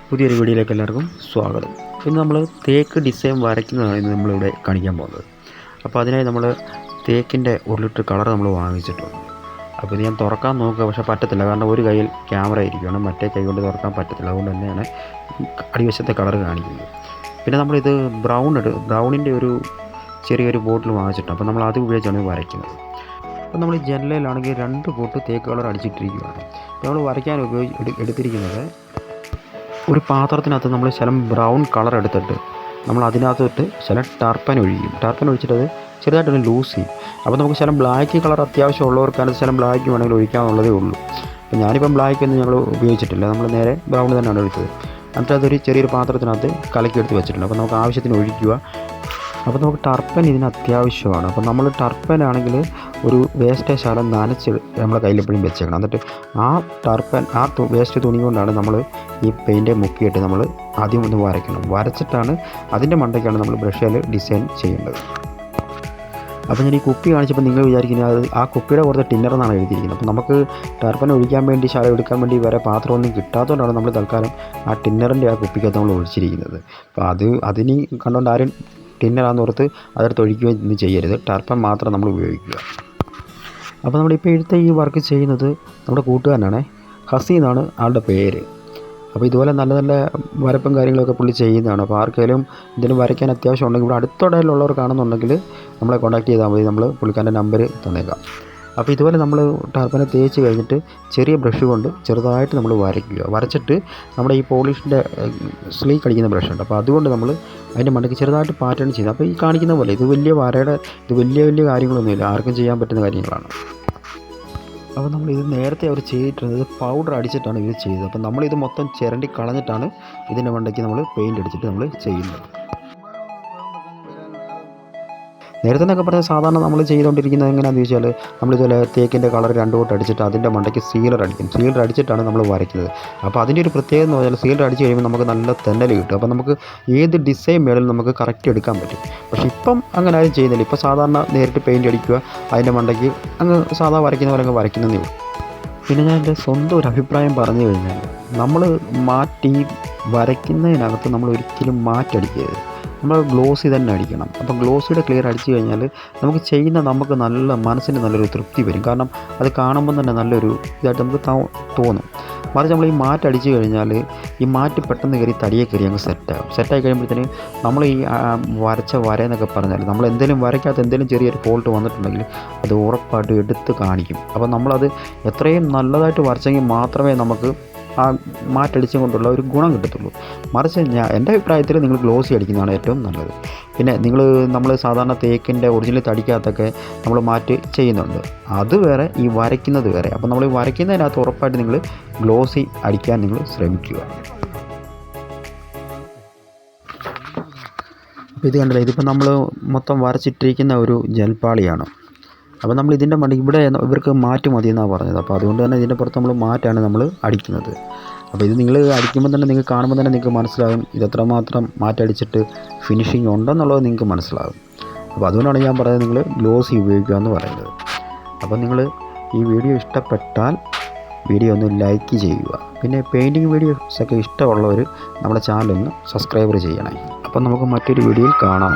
പുതിയൊരു വീഡിയോയിലേക്ക് എല്ലാവർക്കും സ്വാഗതം. ഇന്ന് നമ്മൾ തേക്ക് ഡിസൈൻ വരയ്ക്കുന്നതാണ് ഇന്ന് നമ്മളിവിടെ കാണിക്കാൻ പോകുന്നത്. അപ്പോൾ അതിനായി നമ്മൾ തേക്കിൻ്റെ 1 ലിറ്റർ കളർ നമ്മൾ വാങ്ങിച്ചിട്ടുണ്ട്. അപ്പോൾ ഇത് ഞാൻ തുറക്കാൻ നോക്കുക, പക്ഷേ പറ്റത്തില്ല. കാരണം ഒരു കയ്യിൽ ക്യാമറ ഇരിക്കുകയാണ്, മറ്റേ കൈ കൊണ്ട് തുറക്കാൻ പറ്റത്തില്ല. അതുകൊണ്ട് തന്നെയാണ് അടിവശത്തെ കളർ കാണിക്കുന്നത്. പിന്നെ നമ്മളിത് ബ്രൗണിൻ്റെ ഒരു ചെറിയൊരു ബോട്ടിൽ വാങ്ങിച്ചിട്ടുണ്ട്. അപ്പോൾ നമ്മൾ അത് ഉപയോഗിച്ചാണ് വരയ്ക്കുന്നത്. അപ്പോൾ നമ്മൾ ജനലിലാണെങ്കിൽ 2 കോട്ട് തേക്ക് കളർ അടിച്ചിട്ടിരിക്കുകയാണ്. നമ്മൾ വരയ്ക്കാൻ എടുത്തിരിക്കുന്നത് ഒരു പാത്രത്തിനകത്ത് നമ്മൾ ശകലം ബ്രൗൺ കളർ എടുത്തിട്ട് നമ്മൾ അതിനകത്തിട്ട് ശകലം ടർപ്പൻ ഒഴിച്ചിട്ട് അത് ചെറുതായിട്ടൊന്ന് ലൂസ് ചെയ്യും. അപ്പോൾ നമുക്ക് ശകലം ബ്ലാക്ക് കളർ അത്യാവശ്യമുള്ളവർക്കാണ് ശകലം ബ്ലാക്ക് വേണമെങ്കിൽ ഒഴിക്കാമെന്നുള്ളതേ ഉള്ളൂ. അപ്പോൾ ഞാനിപ്പം ബ്ലാക്ക് ഒന്നും ഞങ്ങൾ ഉപയോഗിച്ചിട്ടില്ല, നമ്മൾ നേരെ ബ്രൗൺ തന്നെയാണ് എടുത്തത്. എന്നിട്ട് അതൊരു ചെറിയൊരു പാത്രത്തിനകത്ത് കലക്കിയെടുത്ത് വെച്ചിട്ടുണ്ട്. അപ്പോൾ നമുക്ക് ആവശ്യത്തിന് ഒഴിക്കുക. അപ്പോൾ നമുക്ക് ടർപ്പൻ ഇതിന് അത്യാവശ്യമാണ്. അപ്പോൾ നമ്മൾ ടർപ്പനാണെങ്കിൽ ഒരു വേസ്റ്റ് ശകലം നനച്ച് നമ്മളെ കയ്യിലെപ്പോഴും വെച്ചേക്കണം. എന്നിട്ട് ആ ടർപ്പൻ വേസ്റ്റ് തുണി കൊണ്ടാണ് നമ്മൾ ഈ പെയിൻറ്റ് മുക്കിയിട്ട് നമ്മൾ ആദ്യം ഒന്ന് വരയ്ക്കണം. വരച്ചിട്ടാണ് അതിൻ്റെ മണ്ടയ്ക്കാണ് നമ്മൾ ബ്രഷിൽ ഡിസൈൻ ചെയ്യേണ്ടത്. അപ്പോൾ ഞാൻ ഈ കുപ്പി കാണിച്ചപ്പോൾ നിങ്ങൾ വിചാരിക്കുന്നത് അത് ആ കുപ്പിയുടെ പുറത്ത് ടിന്നർ എന്നാണ് എഴുതിയിരിക്കുന്നത്. അപ്പോൾ നമുക്ക് ടർപ്പൻ ഒഴിക്കാൻ വേണ്ടി ശകലം എടുക്കാൻ വേണ്ടി വരെ പാത്രമൊന്നും കിട്ടാത്തതുകൊണ്ടാണ് നമ്മൾ തൽക്കാലം ആ ടിന്നറിൻ്റെ ആ കുപ്പിക്കകത്ത് നമ്മൾ ഒഴിച്ചിരിക്കുന്നത്. അപ്പോൾ അതിന് കണ്ടുകൊണ്ട് ആരും ടിന്നറാന്ന് ഓർത്ത് അതെടുത്ത് ഒഴിക്കുകയും ചെയ്യരുത്. ടർപ്പൻ മാത്രം നമ്മൾ ഉപയോഗിക്കുക. അപ്പോൾ നമ്മളിപ്പോൾ എടുത്ത ഈ വർക്ക് ചെയ്യുന്നത് നമ്മുടെ കൂട്ടുകാരനാണ്, ഹസി എന്നാണ് ആളുടെ പേര്. അപ്പോൾ ഇതുപോലെ നല്ല നല്ല വരപ്പും കാര്യങ്ങളൊക്കെ പുള്ളി ചെയ്യുന്നതാണ്. അപ്പോൾ ആർക്കെങ്കിലും ഇതിന് വരയ്ക്കാൻ അത്യാവശ്യം ഉണ്ടെങ്കിൽ ഇവിടെ അടുത്തിടയിലുള്ളവർ കാണുന്നുണ്ടെങ്കിൽ നമ്മളെ കോൺടാക്ട് ചെയ്താൽ മതി. നമ്മൾ പുള്ളിക്കാരൻ്റെ നമ്പർ തന്നേക്കാം. അപ്പോൾ ഇതുപോലെ നമ്മൾ ടർപ്പനെ തേച്ച് കഴിഞ്ഞിട്ട് ചെറിയ ബ്രഷ് കൊണ്ട് ചെറുതായിട്ട് നമ്മൾ വരയ്ക്കുക. വരച്ചിട്ട് നമ്മുടെ ഈ പോളിഷിൻ്റെ സ്ലീക്ക് അടിക്കുന്ന ബ്രഷ് ഉണ്ട്, അപ്പോൾ അതുകൊണ്ട് നമ്മൾ അതിൻ്റെ മണ്ടയ്ക്ക് ചെറുതായിട്ട് പാറ്റേൺ ചെയ്യുന്നത്. അപ്പോൾ ഈ കാണിക്കുന്ന പോലെ ഇത് വലിയ കാര്യങ്ങളൊന്നുമില്ല, ആർക്കും ചെയ്യാൻ പറ്റുന്ന കാര്യങ്ങളാണ്. അപ്പോൾ നമ്മളിത് നേരത്തെ അവർ ചെയ്തിട്ടുള്ളത് പൗഡർ അടിച്ചിട്ടാണ് ഇത് ചെയ്തത്. അപ്പോൾ നമ്മളിത് മൊത്തം ചിരണ്ടി കളഞ്ഞിട്ടാണ് ഇതിൻ്റെ മണ്ടയ്ക്ക് നമ്മൾ പെയിൻറ്റ് അടിച്ചിട്ട് നമ്മൾ ചെയ്യുന്നത്. നേരത്തെ എന്നൊക്കെ പറഞ്ഞാൽ സാധാരണ നമ്മൾ ചെയ്തുകൊണ്ടിരിക്കുന്നത് എങ്ങനെയാണെന്ന് ചോദിച്ചാൽ നമ്മളിതുപോലെ തേക്കിൻ്റെ കളർ 2 കോട്ട് അടിച്ചിട്ട് അതിൻ്റെ മണ്ടയ്ക്ക് സീലർ അടിച്ചിട്ടാണ് നമ്മൾ വരയ്ക്കുന്നത്. അപ്പോൾ അതിൻ്റെ ഒരു പ്രത്യേകത എന്ന് പറഞ്ഞാൽ സീലർ അടിച്ച് കഴിയുമ്പോൾ നമുക്ക് നല്ല തെന്നൽ കിട്ടും. അപ്പോൾ നമുക്ക് ഏത് ഡിസൈൻ വേണമെങ്കിലും നമുക്ക് കറക്റ്റ് എടുക്കാൻ പറ്റും. പക്ഷേ ഇപ്പം അങ്ങനെ ആരും ചെയ്യുന്നില്ല. ഇപ്പോൾ സാധാരണ നേരിട്ട് പെയിൻറ്റ് അടിക്കുക, അതിൻ്റെ മണ്ടയ്ക്ക് അങ്ങ് സാധാ വരയ്ക്കുന്ന പോലെ അങ്ങ് വരയ്ക്കുന്നതേ ഉള്ളൂ. പിന്നെ ഞാൻ എൻ്റെ സ്വന്തം ഒരു അഭിപ്രായം പറഞ്ഞു കഴിഞ്ഞാൽ നമ്മൾ വരയ്ക്കുന്നതിനകത്ത് നമ്മൾ ഒരിക്കലും മാറ്റടിക്കരുത്. നമ്മൾ ഗ്ലോസി തന്നെ അടിക്കണം. അപ്പോൾ ഗ്ലോസിയുടെ ക്ലിയർ അടിച്ചു കഴിഞ്ഞാൽ നമുക്ക് ചെയ്യുന്ന നമുക്ക് മനസ്സിന് നല്ലൊരു തൃപ്തി വരും. കാരണം അത് കാണുമ്പോൾ തന്നെ നല്ലൊരു ഇതായിട്ട് നമുക്ക് തോന്നും. മറിച്ച് നമ്മൾ ഈ മാറ്റടിച്ചു കഴിഞ്ഞാൽ ഈ മാറ്റ് പെട്ടെന്ന് തടിയെ കയറി അങ്ങ് സെറ്റായി കഴിയുമ്പോഴത്തേന് നമ്മൾ ഈ വരച്ച വരയെന്നൊക്കെ പറഞ്ഞാൽ നമ്മൾ വരയ്ക്കാത്ത എന്തെങ്കിലും ചെറിയൊരു ഫോൾട്ട് വന്നിട്ടുണ്ടെങ്കിൽ അത് ഉറപ്പായിട്ട് എടുത്ത് കാണിക്കും. അപ്പോൾ നമ്മളത് എത്രയും നല്ലതായിട്ട് വരച്ചെങ്കിൽ മാത്രമേ നമുക്ക് ആ മാറ്റടിച്ചും കൊണ്ടുള്ള ഒരു ഗുണം കിട്ടത്തുള്ളൂ. മറിച്ച് എൻ്റെ അഭിപ്രായത്തിൽ നിങ്ങൾ ഗ്ലോസി അടിക്കുന്നതാണ് ഏറ്റവും നല്ലത്. പിന്നെ നമ്മൾ സാധാരണ തേക്കിൻ്റെ ഒറിജിനൽ തടിക്കകത്തൊക്കെ നമ്മൾ മാറ്റ് ചെയ്യുന്നുണ്ട്, അത് വേറെ, ഈ വരയ്ക്കുന്നത് വേറെ. അപ്പോൾ നമ്മൾ വരയ്ക്കുന്നതിനകത്ത് ഉറപ്പായിട്ട് നിങ്ങൾ ഗ്ലോസി അടിക്കാൻ നിങ്ങൾ ശ്രമിക്കുക. അപ്പോൾ ഇത് കണ്ടില്ല, ഇതിപ്പോൾ നമ്മൾ മൊത്തം വരച്ചിട്ടിരിക്കുന്ന ഒരു ജൽപ്പാളിയാണ്. അപ്പോൾ നമ്മൾ ഇതിൻ്റെ ഇവിടെ ഇവർക്ക് മാറ്റ് മതി എന്നാണ് പറഞ്ഞത്. അപ്പോൾ അതുകൊണ്ട് തന്നെ ഇതിൻ്റെ പുറത്ത് നമ്മൾ മാറ്റാണ് നമ്മൾ അടിക്കുന്നത്. അപ്പോൾ ഇത് നിങ്ങൾ അടിക്കുമ്പോൾ തന്നെ നിങ്ങൾ കാണുമ്പോൾ തന്നെ നിങ്ങൾക്ക് മനസ്സിലാകും ഇത് എത്രമാത്രം മാറ്റടിച്ചിട്ട് ഫിനിഷിങ് ഉണ്ടെന്നുള്ളത് നിങ്ങൾക്ക് മനസ്സിലാകും. അപ്പോൾ അതുകൊണ്ടാണ് ഞാൻ പറയുന്നത് നിങ്ങൾ ഗ്ലോസി ഉപയോഗിക്കുക എന്ന് പറയുന്നത്. അപ്പോൾ നിങ്ങൾ ഈ വീഡിയോ ഇഷ്ടപ്പെട്ടാൽ വീഡിയോ ഒന്ന് ലൈക്ക് ചെയ്യുക. പിന്നെ പെയിൻറ്റിങ് വീഡിയോസൊക്കെ ഇഷ്ടമുള്ളവർ നമ്മുടെ ചാനലൊന്ന് സബ്സ്ക്രൈബ് ചെയ്യണേ. അപ്പോൾ നമുക്ക് മറ്റൊരു വീഡിയോയിൽ കാണാം.